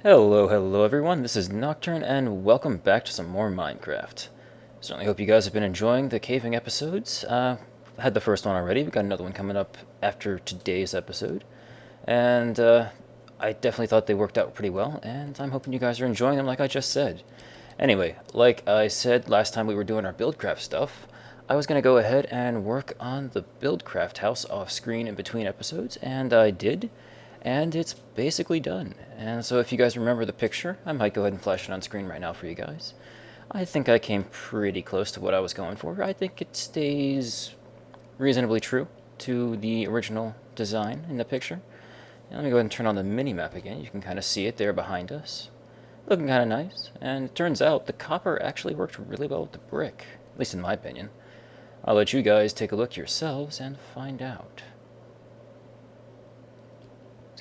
Hello everyone, this is Nocturne and welcome back to some more Minecraft. Certainly hope you guys have been enjoying the caving episodes. Had the first one already, we got another one coming up after today's episode. And I definitely thought they worked out pretty well, and I'm hoping you guys are enjoying them like I just said. Anyway, like I said last time we were doing our Buildcraft stuff, I was going to go ahead and work on the Buildcraft house off screen in between episodes, and I did. And it's basically done. And so if you guys remember the picture, I might go ahead and flash it on screen right now for you guys. I think I came pretty close to what I was going for. I think it stays reasonably true to the original design in the picture. Now let me go ahead and turn on the mini-map again. You can kind of see it there behind us. Looking kind of nice. And it turns out the copper actually worked really well with the brick, at least in my opinion. I'll let you guys take a look yourselves and find out.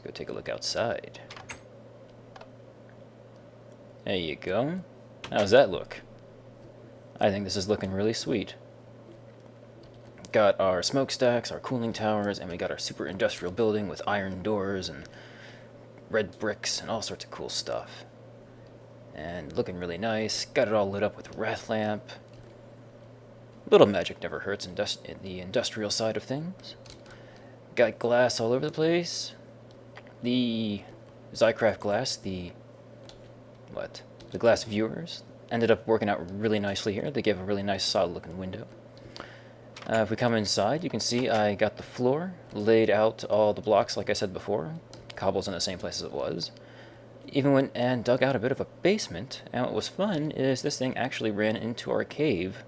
Go take a look outside. There you go. How's that look? I think this is looking really sweet. Got our smokestacks, our cooling towers, and we got our super industrial building with iron doors and red bricks and all sorts of cool stuff. And looking really nice. Got it all lit up with wrath lamp. Little magic never hurts in the industrial side of things. Got glass all over the place. The Noc'Craft glass, the glass viewers, ended up working out really nicely here. They gave a really nice solid looking window. If we come inside, you can see I got the floor, laid out all the blocks like I said before, cobbles in the same place as it was. Even went and dug out a bit of a basement, and what was fun is this thing actually ran into our cave.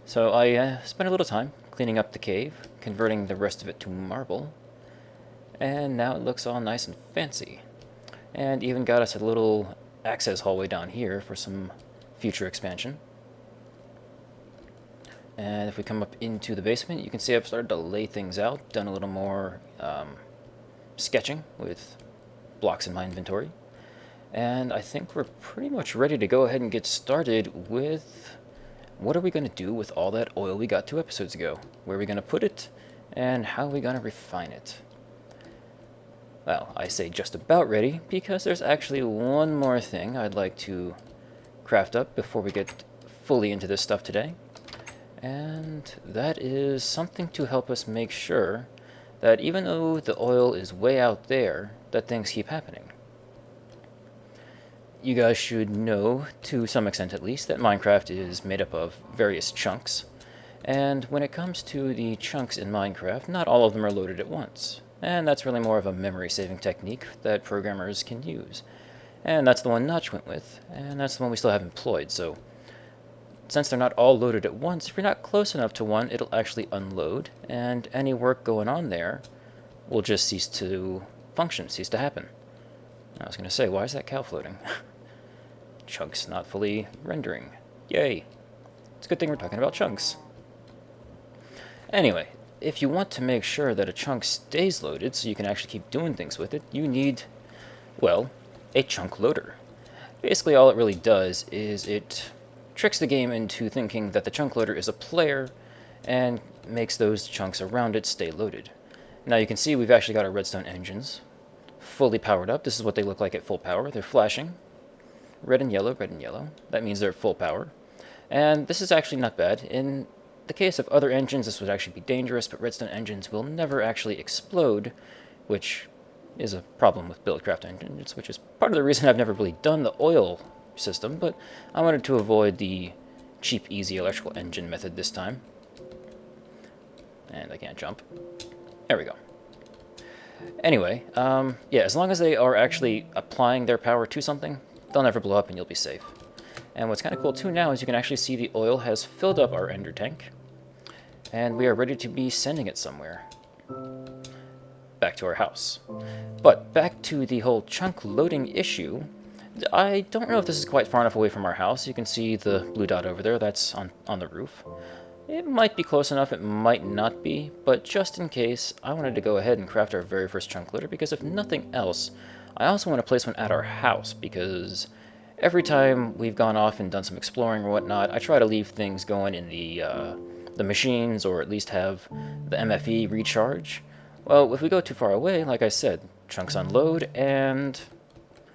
So I spent a little time cleaning up the cave, converting the rest of it to marble. And now it looks all nice and fancy. And even got us a little access hallway down here for some future expansion. And if we come up into the basement, you can see I've started to lay things out, done a little more sketching with blocks in my inventory. And I think we're pretty much ready to go ahead and get started with what are we going to do with all that oil we got 2 episodes ago? Where are we going to put it? And how are we going to refine it? Well, I say just about ready, because there's actually one more thing I'd like to craft up before we get fully into this stuff today. And that is something to help us make sure that even though the oil is way out there, that things keep happening. You guys should know, to some extent at least, that Minecraft is made up of various chunks. And when it comes to the chunks in Minecraft, not all of them are loaded at once. And that's really more of a memory-saving technique that programmers can use. And that's the one Notch went with, and that's the one we still have employed. So, since they're not all loaded at once, if you're not close enough to one, it'll actually unload, and any work going on there will just cease to function, cease to happen. I was going to say, why is that cow floating? Chunks not fully rendering. Yay! It's a good thing we're talking about chunks. Anyway, if you want to make sure that a chunk stays loaded so you can actually keep doing things with it, you need, well, a chunk loader. Basically all it really does is it tricks the game into thinking that the chunk loader is a player and makes those chunks around it stay loaded. Now you can see we've actually got our redstone engines fully powered up. This is what they look like at full power. They're flashing red and yellow, red and yellow. That means they're at full power. And this is actually not bad. In the case of other engines, this would actually be dangerous, but redstone engines will never actually explode, which is a problem with Buildcraft engines, which is part of the reason I've never really done the oil system, but I wanted to avoid the cheap, easy electrical engine method this time. And I can't jump. There we go. Anyway, yeah, as long as they are actually applying their power to something, they'll never blow up and you'll be safe. And what's kind of cool too now is you can actually see the oil has filled up our ender tank. And we are ready to be sending it somewhere. Back to our house. But back to the whole chunk loading issue. I don't know if this is quite far enough away from our house. You can see the blue dot over there. That's on the roof. It might be close enough. It might not be. But just in case, I wanted to go ahead and craft our very first chunk loader. Because if nothing else, I also want to place one at our house. Because every time we've gone off and done some exploring or whatnot, I try to leave things going in the machines, or at least have the MFE recharge. Well, if we go too far away, like I said, chunks unload, and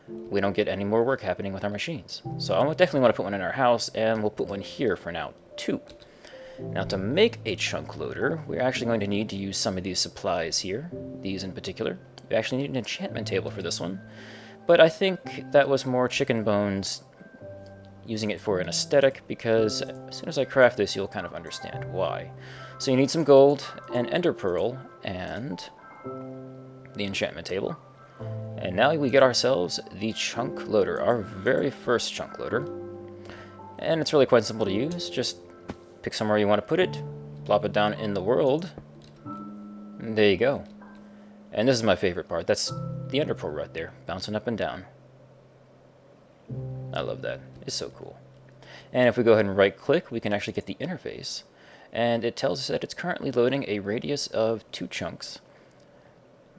we don't get any more work happening with our machines. So I would definitely want to put one in our house, and we'll put one here for now, too. Now, to make a chunk loader, we're actually going to need to use some of these supplies here, these in particular. We actually need an enchantment table for this one, but I think that was more chicken bones using it for an aesthetic, because as soon as I craft this, you'll kind of understand why. So you need some gold, an ender pearl, and the enchantment table. And now we get ourselves the chunk loader, our very first chunk loader. And it's really quite simple to use. Just pick somewhere you want to put it, plop it down in the world, and there you go. And this is my favorite part. That's the ender pearl right there, bouncing up and down. I love that. It's so cool. And if we go ahead and right click, we can actually get the interface. And it tells us that it's currently loading a radius of 2 chunks.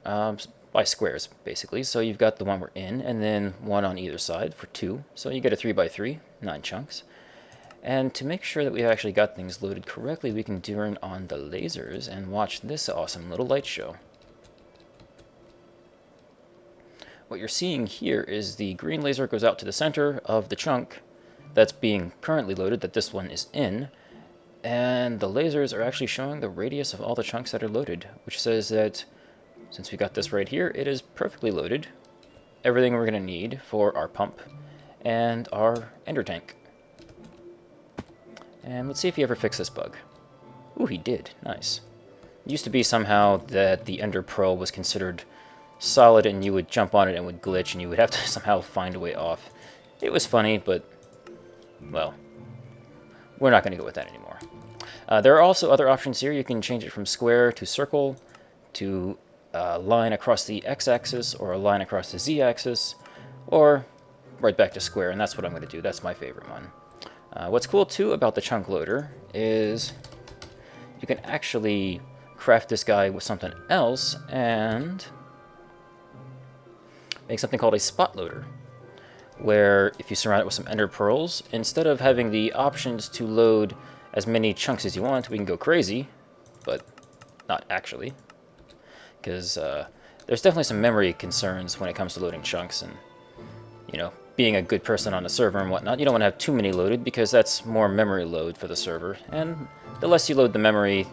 By squares, basically. So you've got the one we're in, and then one on either side for 2. So you get a 3x3, 9 chunks. And to make sure that we've actually got things loaded correctly, we can turn on the lasers and watch this awesome little light show. What you're seeing here is the green laser goes out to the center of the chunk that's being currently loaded, that this one is in, and the lasers are actually showing the radius of all the chunks that are loaded, which says that since we got this right here, it is perfectly loaded. Everything we're going to need for our pump and our ender tank. And let's see if he ever fixed this bug. Ooh, he did. Nice. It used to be somehow that the ender pearl was considered solid and you would jump on it and it would glitch and you would have to somehow find a way off. It was funny, but, well, we're not going to go with that anymore. There are also other options here. You can change it from square to circle to line across the x-axis or a line across the z-axis, or right back to square, and that's what I'm going to do. That's my favorite one. What's cool too about the chunk loader is you can actually craft this guy with something else and make something called a spot loader, where if you surround it with some ender pearls, instead of having the options to load as many chunks as you want, we can go crazy, but not actually, because there's definitely some memory concerns when it comes to loading chunks, and, you know, being a good person on a server and whatnot, you don't want to have too many loaded, because that's more memory load for the server, and the less you load the memory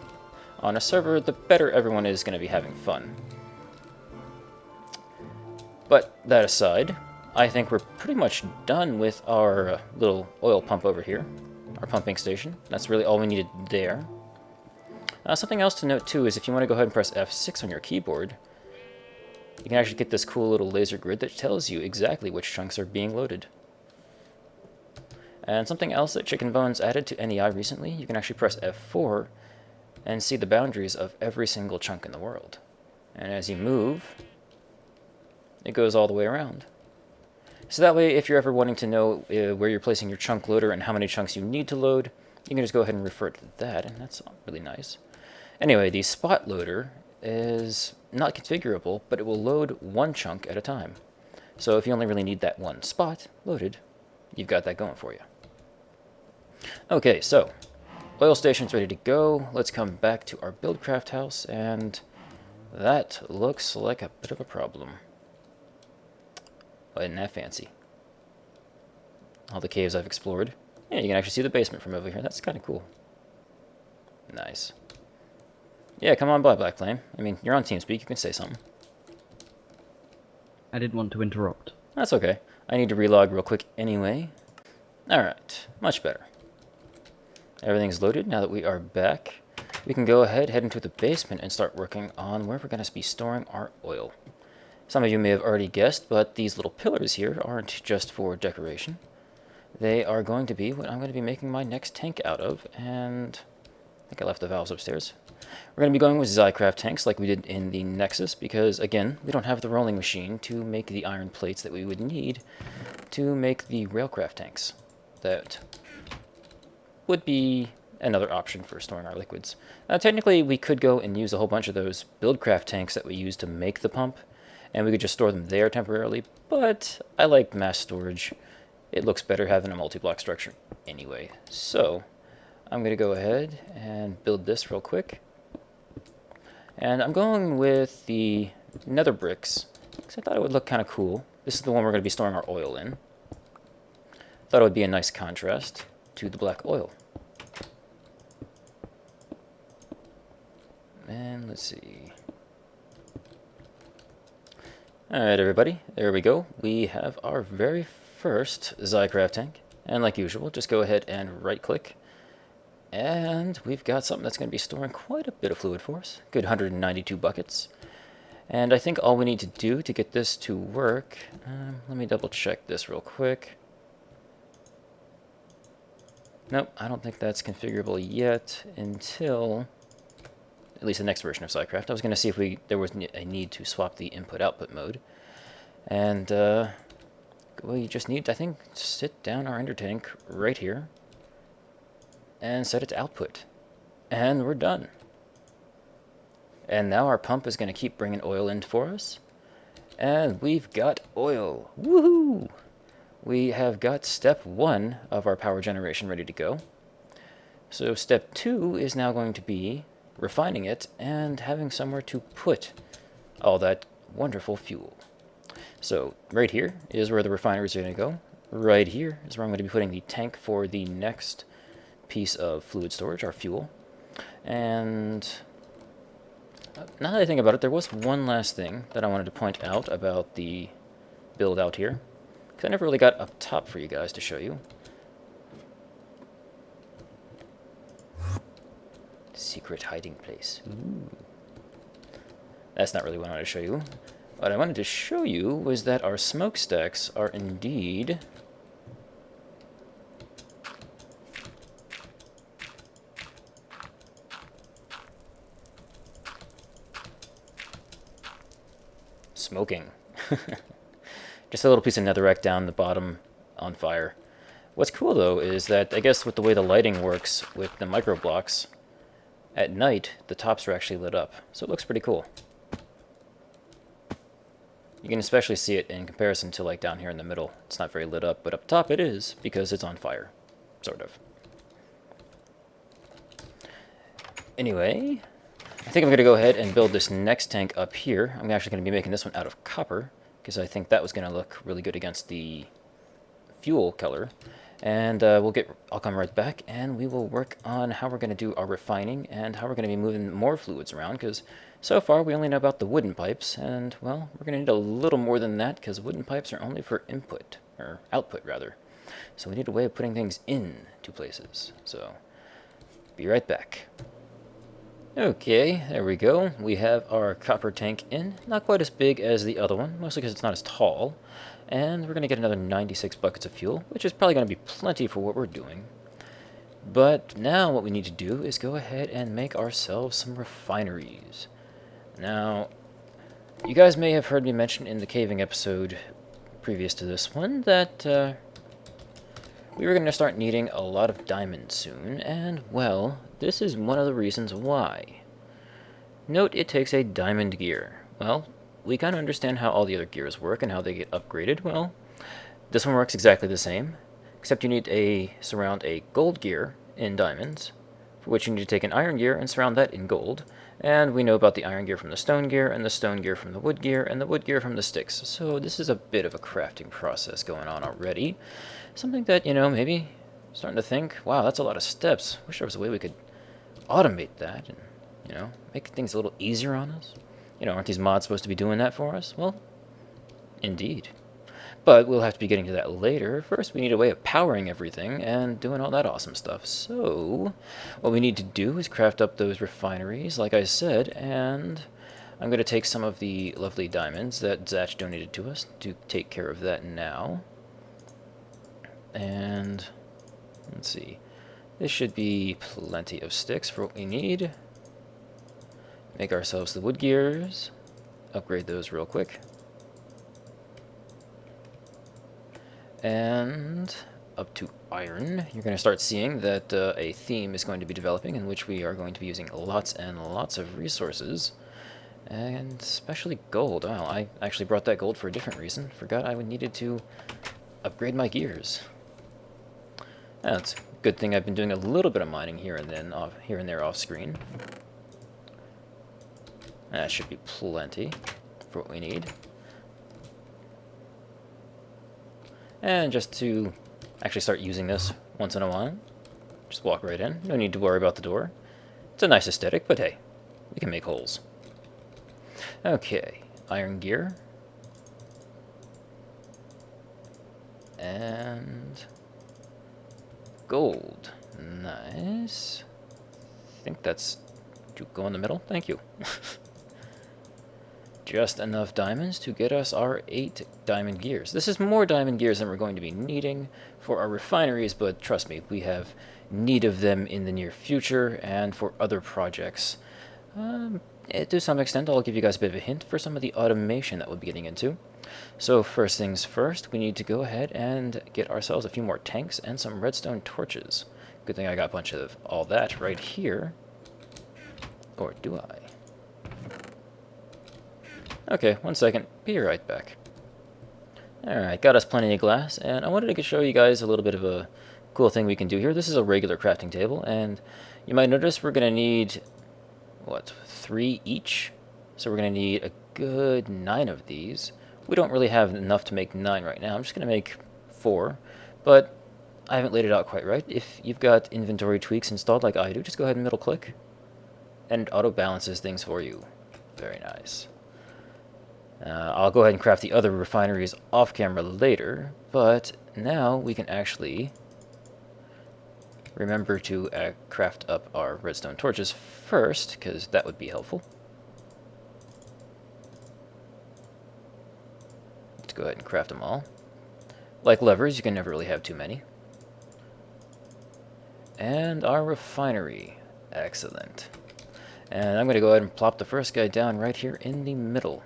on a server, the better everyone is going to be having fun. But that aside, I think we're pretty much done with our little oil pump over here, our pumping station. That's really all we needed there. Something else to note too is if you want to go ahead and press F6 on your keyboard, you can actually get this cool little laser grid that tells you exactly which chunks are being loaded. And something else that Chicken Bones added to NEI recently, you can actually press F4 and see the boundaries of every single chunk in the world. And as you move, it goes all the way around. So that way, if you're ever wanting to know where you're placing your chunk loader and how many chunks you need to load, you can just go ahead and refer to that, and that's really nice. Anyway, the spot loader is not configurable, but it will load 1 chunk at a time. So if you only really need that 1 spot loaded, you've got that going for you. Okay, so oil station's ready to go. Let's come back to our Buildcraft house, and that looks like a bit of a problem. Well, isn't that fancy? All the caves I've explored. Yeah, you can actually see the basement from over here. That's kind of cool. Nice. Yeah, come on by, Black Flame. I mean, you're on TeamSpeak. You can say something. I didn't want to interrupt. That's okay. I need to relog real quick anyway. Alright, much better. Everything's loaded. Now that we are back, we can go ahead, head into the basement, and start working on where we're going to be storing our oil. Some of you may have already guessed, but these little pillars here aren't just for decoration. They are going to be what I'm going to be making my next tank out of, and I think I left the valves upstairs. We're going to be going with Noc'Craft tanks like we did in the Nexus, because, again, we don't have the rolling machine to make the iron plates that we would need to make the Railcraft tanks. That would be another option for storing our liquids. Technically, we could go and use a whole bunch of those Buildcraft tanks that we use to make the pump, and we could just store them there temporarily, but I like mass storage. It looks better having a multi-block structure anyway. So I'm going to go ahead and build this real quick. And I'm going with the nether bricks, because I thought it would look kind of cool. This is the one we're going to be storing our oil in. Thought it would be a nice contrast to the black oil. And let's see. Alright, everybody, there we go. We have our very first Noc'Craft tank. And like usual, just go ahead and right-click. And we've got something that's going to be storing quite a bit of fluid for us. Good 192 buckets. And I think all we need to do to get this to work... let me double check this real quick. Nope, I don't think that's configurable yet until at least the next version of Noc'Craft. I was going to see if there was a need to swap the input-output mode. And we just need, I think, to sit down our ender tank right here and set it to output. And we're done. And now our pump is going to keep bringing oil in for us. And we've got oil. Woohoo! We have got step 1 of our power generation ready to go. So step 2 is now going to be refining it and having somewhere to put all that wonderful fuel. So right here is where the refineries are going to go. Right here is where I'm going to be putting the tank for the next piece of fluid storage, our fuel. And now that I think about it, there was one last thing that I wanted to point out about the build out here. I never really got up top for you guys to show you. Secret hiding place. Ooh. That's not really what I wanted to show you. What I wanted to show you was that our smokestacks are indeed smoking. Just a little piece of netherrack down the bottom on fire. What's cool, though, is that I guess with the way the lighting works with the micro blocks, at night, the tops are actually lit up. So it looks pretty cool. You can especially see it in comparison to, like, down here in the middle. It's not very lit up, but up top it is, because it's on fire. Sort of. Anyway, I think I'm going to go ahead and build this next tank up here. I'm actually going to be making this one out of copper, because I think that was going to look really good against the fuel color. And I'll come right back, and we will work on how we're going to do our refining and how we're going to be moving more fluids around, because so far we only know about the wooden pipes, and, well, we're going to need a little more than that, because wooden pipes are only for input, or output, rather. So we need a way of putting things into places. So, be right back. Okay, there we go. We have our copper tank in. Not quite as big as the other one, mostly because it's not as tall. And we're going to get another 96 buckets of fuel, which is probably going to be plenty for what we're doing. But now what we need to do is go ahead and make ourselves some refineries. Now, you guys may have heard me mention in the caving episode previous to this one that we were going to start needing a lot of diamonds soon, and, well, this is one of the reasons why. Note it takes a diamond gear. Well, we kind of understand how all the other gears work and how they get upgraded. Well, this one works exactly the same, except you need to surround a gold gear in diamonds, for which you need to take an iron gear and surround that in gold. And we know about the iron gear from the stone gear, and the stone gear from the wood gear, and the wood gear from the sticks. So this is a bit of a crafting process going on already. Something that, you know, maybe starting to think, wow, that's a lot of steps. Wish there was a way we could automate that and, you know, make things a little easier on us. You know, aren't these mods supposed to be doing that for us? Well, indeed. But we'll have to be getting to that later. First, we need a way of powering everything and doing all that awesome stuff. So, what we need to do is craft up those refineries, like I said, and I'm going to take some of the lovely diamonds that Zach donated to us to take care of that now. And, let's see. This should be plenty of sticks for what we need. Make ourselves the wood gears. Upgrade those real quick. And up to iron. You're going to start seeing that a theme is going to be developing in which we are going to be using lots and lots of resources. And especially gold. Well, I actually brought that gold for a different reason. Forgot I needed to upgrade my gears. That's a good thing I've been doing a little bit of mining here and there off screen. That should be plenty for what we need. And just to actually start using this once in a while, just walk right in. No need to worry about the door. It's a nice aesthetic, but hey, we can make holes. Okay, iron gear. And gold. Nice. I think that's... Did you go in the middle? Thank you. Just enough diamonds to get us our 8 diamond gears. This is more diamond gears than we're going to be needing for our refineries, but trust me, we have need of them in the near future and for other projects. To some extent, I'll give you guys a bit of a hint for some of the automation that we'll be getting into. So first things first, we need to go ahead and get ourselves a few more tanks and some redstone torches. Good thing I got a bunch of all that right here. Or do I? Okay, 1 second. Be right back. Alright, got us plenty of glass, and I wanted to show you guys a little bit of a cool thing we can do here. This is a regular crafting table, and you might notice we're going to need, what, 3 each? So we're going to need a good 9 of these. We don't really have enough to make 9 right now. I'm just going to make 4, but I haven't laid it out quite right. If you've got inventory tweaks installed like I do, just go ahead and middle click, and it auto balances things for you. Very nice. I'll go ahead and craft the other refineries off camera later, but now we can actually remember to craft up our redstone torches first, because that would be helpful. Let's go ahead and craft them all. Like levers, you can never really have too many. And our refinery. Excellent. And I'm going to go ahead and plop the first guy down right here in the middle.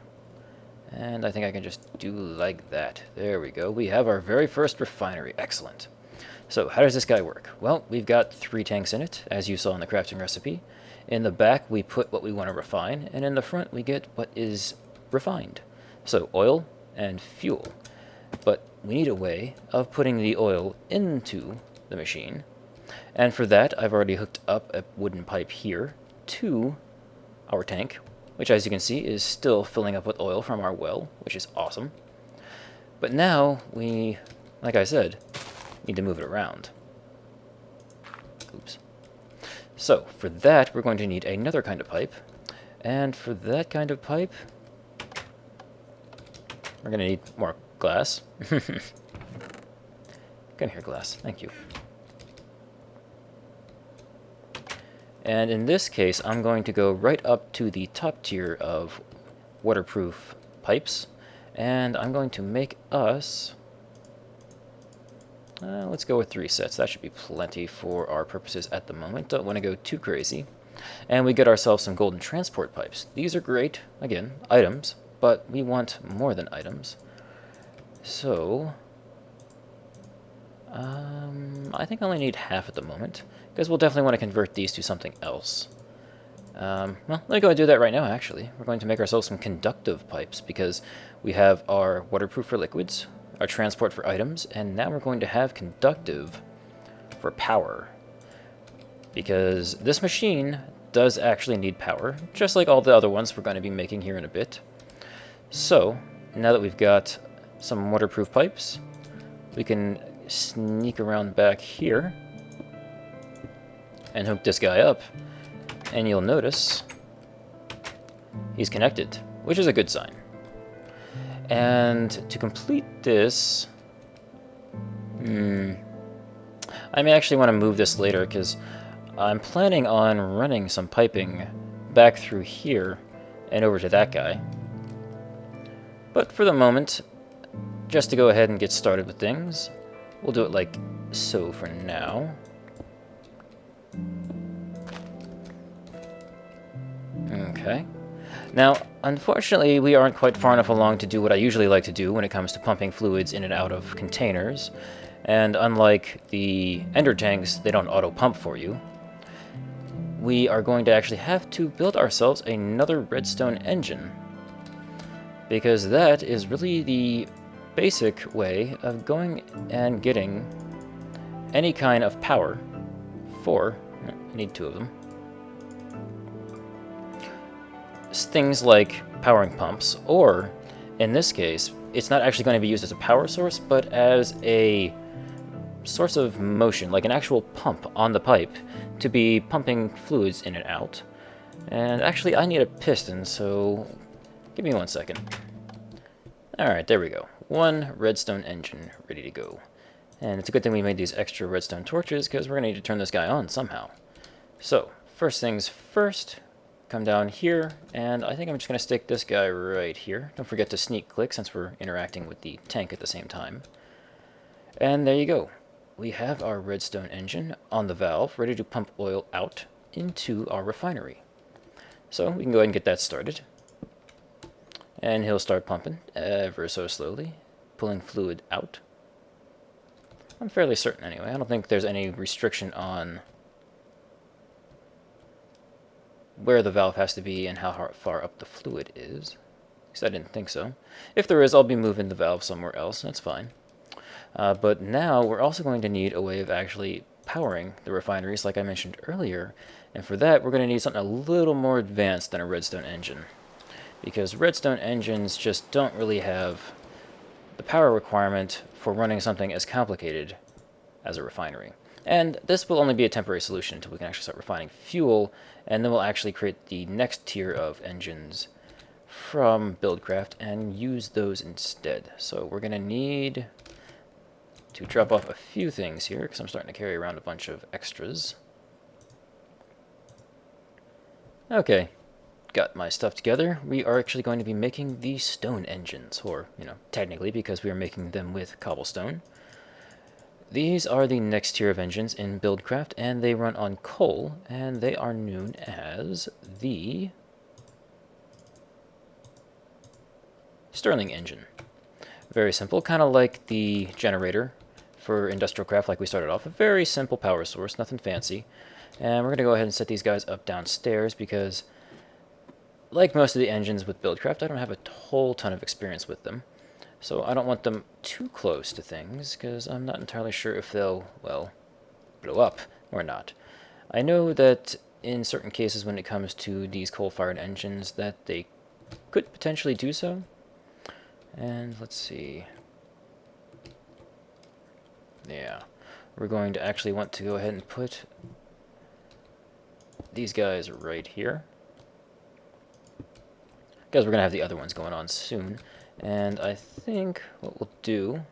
And I think I can just do like that. There we go. We have our very first refinery. Excellent. So how does this guy work? Well, we've got 3 tanks in it, as you saw in the crafting recipe. In the back, we put what we want to refine, and in the front, we get what is refined. So oil and fuel. But we need a way of putting the oil into the machine. And for that, I've already hooked up a wooden pipe here to our tank, which, as you can see, is still filling up with oil from our well, which is awesome. But now we, like I said, need to move it around. Oops. So for that, we're going to need another kind of pipe. And for that kind of pipe, we're going to need more glass. Come here, glass. Thank you. And in this case, I'm going to go right up to the top tier of waterproof pipes, and I'm going to make us, let's go with 3 sets. That should be plenty for our purposes at the moment. Don't want to go too crazy. And we get ourselves some golden transport pipes. These are great, again, items, but we want more than items. So I think I only need half at the moment, because we'll definitely want to convert these to something else. Well, let me go and do that right now, actually. We're going to make ourselves some conductive pipes, because we have our waterproof for liquids, our transport for items, and now we're going to have conductive for power. Because this machine does actually need power, just like all the other ones we're going to be making here in a bit. So, now that we've got some waterproof pipes, we can sneak around back here and hook this guy up, and you'll notice he's connected, which is a good sign. And to complete this, I may actually want to move this later, because I'm planning on running some piping back through here and over to that guy. But for the moment, just to go ahead and get started with things, we'll do it like so for now. Okay. Now, unfortunately, we aren't quite far enough along to do what I usually like to do when it comes to pumping fluids in and out of containers. And unlike the ender tanks, they don't auto-pump for you. We are going to actually have to build ourselves another redstone engine, because that is really the basic way of going and getting any kind of power for, I need 2 of them, things like powering pumps, or In this case, it's not actually going to be used as a power source, but as a source of motion, like an actual pump on the pipe, to be pumping fluids in and out. And actually, I need a piston, so give me 1 second. Alright, there we go. One redstone engine ready to go. And it's a good thing we made these extra redstone torches, because we're going to need to turn this guy on somehow. So, first things first, come down here, and I think I'm just going to stick this guy right here. Don't forget to sneak click since we're interacting with the tank at the same time. And there you go. We have our redstone engine on the valve, ready to pump oil out into our refinery. So we can go ahead and get that started. And he'll start pumping ever so slowly, pulling fluid out. I'm fairly certain anyway. I don't think there's any restriction on where the valve has to be and how far up the fluid is. Because I didn't think so. If there is, I'll be moving the valve somewhere else. That's fine. But now we're also going to need a way of actually powering the refineries like I mentioned earlier. And for that, we're going to need something a little more advanced than a redstone engine. Because redstone engines just don't really have the power requirement for running something as complicated as a refinery. And this will only be a temporary solution until we can actually start refining fuel, and then we'll actually create the next tier of engines from Buildcraft and use those instead. So we're going to need to drop off a few things here, because I'm starting to carry around a bunch of extras. Okay, got my stuff together. We are actually going to be making the stone engines, or, technically, because we are making them with cobblestone. These are the next tier of engines in Buildcraft, and they run on coal, and they are known as the Stirling engine. Very simple, kind of like the generator for industrial craft like we started off. A very simple power source, nothing fancy. And we're going to go ahead and set these guys up downstairs because, like most of the engines with Buildcraft, I don't have a whole ton of experience with them. So I don't want them too close to things because I'm not entirely sure if they'll, well, blow up or not. I know that in certain cases when it comes to these coal-fired engines that they could potentially do so. And let's see. Yeah, we're going to actually want to go ahead and put these guys right here, because we're going to have the other ones going on soon. And I think what we'll do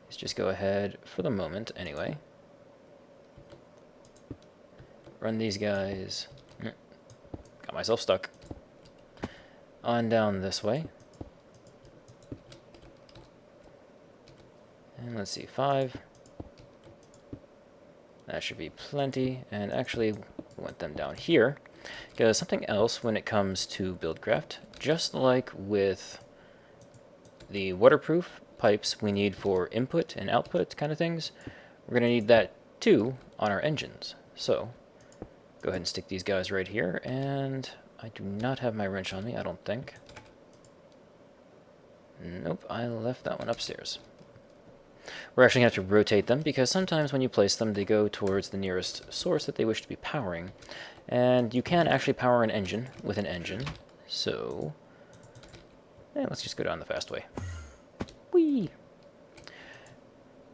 is just go ahead, for the moment anyway, run these guys, got myself stuck, on down this way. And let's see, 5. That should be plenty. And actually, we want them down here. Because something else when it comes to Buildcraft, just like with the waterproof pipes we need for input and output kind of things, we're going to need that too on our engines. So, go ahead and stick these guys right here. And I do not have my wrench on me, I don't think. Nope, I left that one upstairs. We're actually going to have to rotate them, because sometimes when you place them, they go towards the nearest source that they wish to be powering. And you can actually power an engine with an engine. So, let's just go down the fast way. Whee!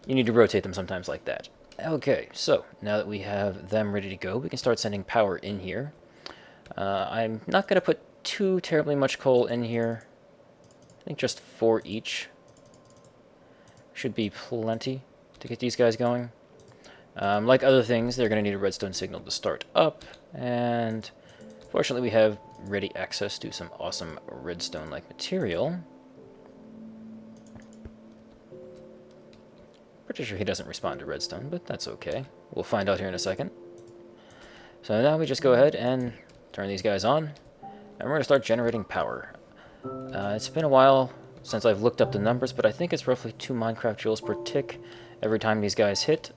You need to rotate them sometimes like that. Okay, so now that we have them ready to go, we can start sending power in here. I'm not going to put too terribly much coal in here. I think just 4 each. Should be plenty to get these guys going. Like other things, they're going to need a redstone signal to start up, and fortunately we have ready access to some awesome redstone-like material. Pretty sure he doesn't respond to redstone, but that's okay. We'll find out here in a second. So now we just go ahead and turn these guys on, and we're going to start generating power. It's been a while since I've looked up the numbers, but I think it's roughly 2 Minecraft joules per tick every time these guys hit.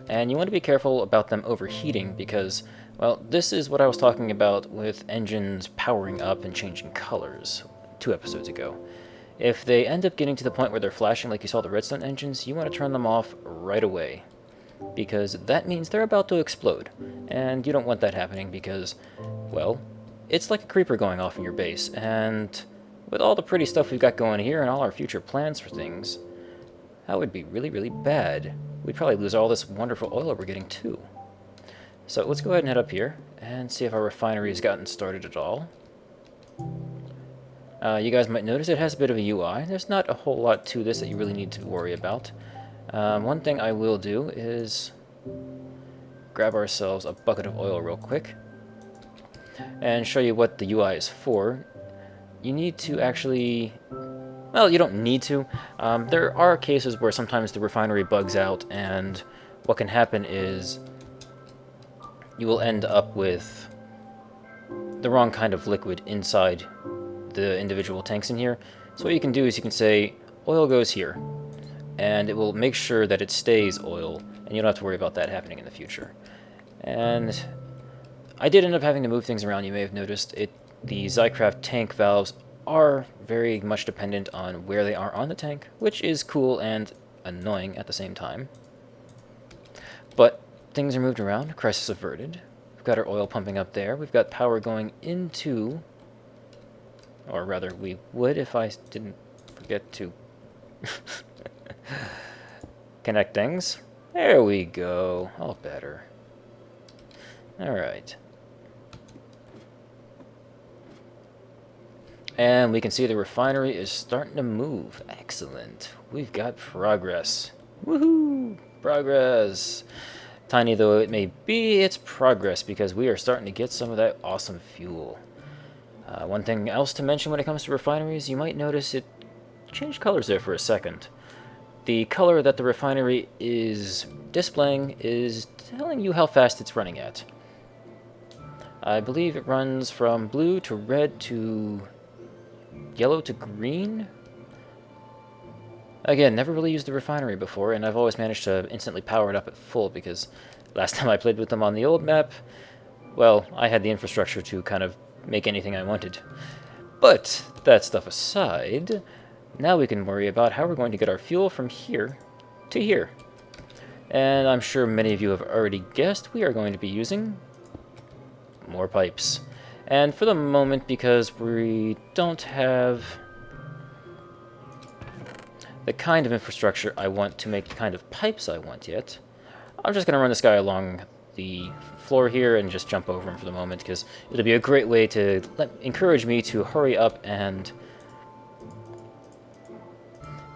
And you want to be careful about them overheating because, well, this is what I was talking about with engines powering up and changing colors 2 episodes ago. If they end up getting to the point where they're flashing like you saw the redstone engines, you want to turn them off right away, because that means they're about to explode. And you don't want that happening because, well, it's like a creeper going off in your base, and with all the pretty stuff we've got going here and all our future plans for things, that would be really, really bad. We'd probably lose all this wonderful oil we're getting too. So let's go ahead and head up here and see if our refinery has gotten started at all. You guys might notice it has a bit of a UI. There's not a whole lot to this that you really need to worry about. One thing I will do is grab ourselves a bucket of oil real quick and show you what the UI is for. You need to actually... Well, you don't need to. There are cases where sometimes the refinery bugs out, and what can happen is you will end up with the wrong kind of liquid inside the individual tanks in here. So what you can do is you can say, oil goes here, and it will make sure that it stays oil, and you don't have to worry about that happening in the future. And I did end up having to move things around. You may have noticed it. The Noc'Craft tank valves are very much dependent on where they are on the tank, which is cool and annoying at the same time. But things are moved around, crisis averted. We've got our oil pumping up there. We've got power going into, or rather we would if I didn't forget to connect things. There we go, all better. Alright. And we can see the refinery is starting to move. Excellent. We've got progress. Woohoo! Progress! Tiny though it may be, it's progress because we are starting to get some of that awesome fuel. One thing else to mention when it comes to refineries, you might notice it changed colors there for a second. The color that the refinery is displaying is telling you how fast it's running at. I believe it runs from blue to red to yellow to green. Again, never really used the refinery before, and I've always managed to instantly power it up at full because last time I played with them on the old map, well, I had the infrastructure to kind of make anything I wanted. But that stuff aside, now we can worry about how we're going to get our fuel from here to here. And I'm sure many of you have already guessed we are going to be using more pipes. And for the moment, because we don't have the kind of infrastructure I want to make the kind of pipes I want yet, I'm just going to run this guy along the floor here and just jump over him for the moment, because it'll be a great way to encourage me to hurry up and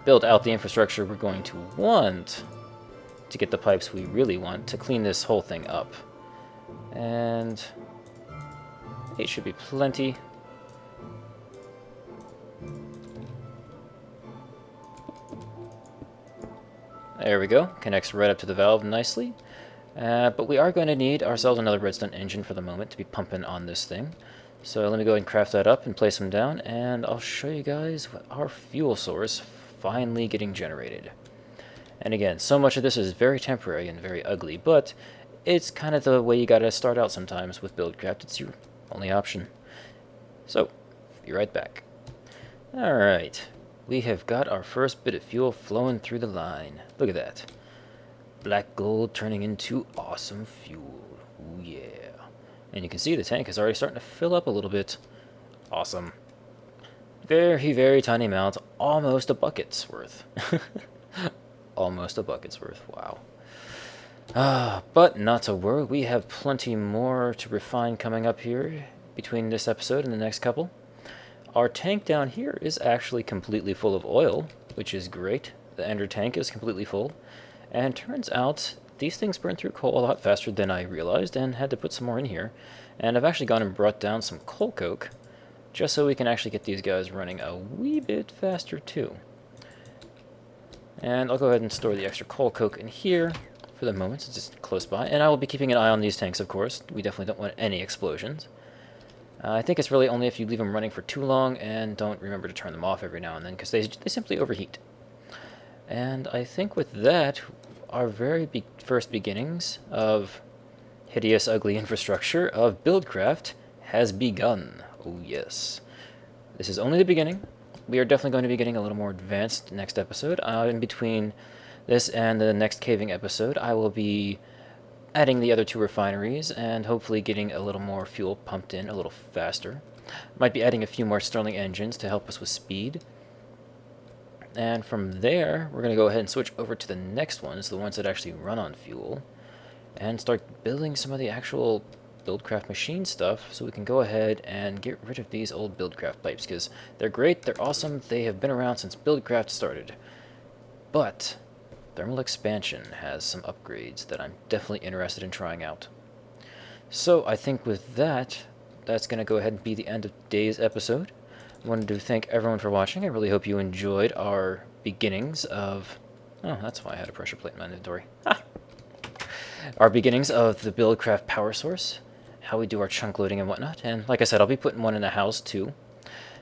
build out the infrastructure we're going to want to get the pipes we really want to clean this whole thing up. And 8 should be plenty. There we go. Connects right up to the valve nicely. But we are going to need ourselves another redstone engine for the moment to be pumping on this thing. So let me go ahead and craft that up and place them down, and I'll show you guys our fuel source finally getting generated. And again, so much of this is very temporary and very ugly, but it's kind of the way you gotta start out sometimes with Buildcraft. It's your only option. So, be right back. Alright, we have got our first bit of fuel flowing through the line. Look at that. Black gold turning into awesome fuel. Ooh, yeah. And you can see the tank is already starting to fill up a little bit. Awesome. Very, very tiny amount. Almost a bucket's worth. Almost a bucket's worth. Wow. But not to worry. We have plenty more to refine coming up here between this episode and the next couple. Our tank down here is actually completely full of oil, which is great. The ender tank is completely full. And turns out these things burn through coal a lot faster than I realized, and had to put some more in here. And I've actually gone and brought down some coal coke, just so we can actually get these guys running a wee bit faster too. And I'll go ahead and store the extra coal coke in here for the moment, it's just close by. And I will be keeping an eye on these tanks, of course. We definitely don't want any explosions. I think it's really only if you leave them running for too long and don't remember to turn them off every now and then, because they simply overheat. And I think with that, our very first beginnings of hideous, ugly infrastructure of Buildcraft has begun. Oh yes. This is only the beginning. We are definitely going to be getting a little more advanced next episode. In between this and the next caving episode, I will be adding the other 2 refineries and hopefully getting a little more fuel pumped in a little faster. Might be adding a few more Stirling engines to help us with speed. And from there, we're going to go ahead and switch over to the next ones, the ones that actually run on fuel, and start building some of the actual Buildcraft machine stuff so we can go ahead and get rid of these old Buildcraft pipes, because they're great, they're awesome, they have been around since Buildcraft started. But thermal expansion has some upgrades that I'm definitely interested in trying out. So I think with that, that's going to go ahead and be the end of today's episode. I wanted to thank everyone for watching. I really hope you enjoyed our beginnings of... Oh, that's why I had a pressure plate in my inventory. Our beginnings of the Buildcraft power source, how we do our chunk loading and whatnot. And like I said, I'll be putting one in the house too.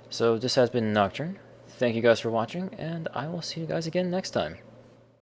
So this has been Nocturne. Thank you guys for watching, and I will see you guys again next time.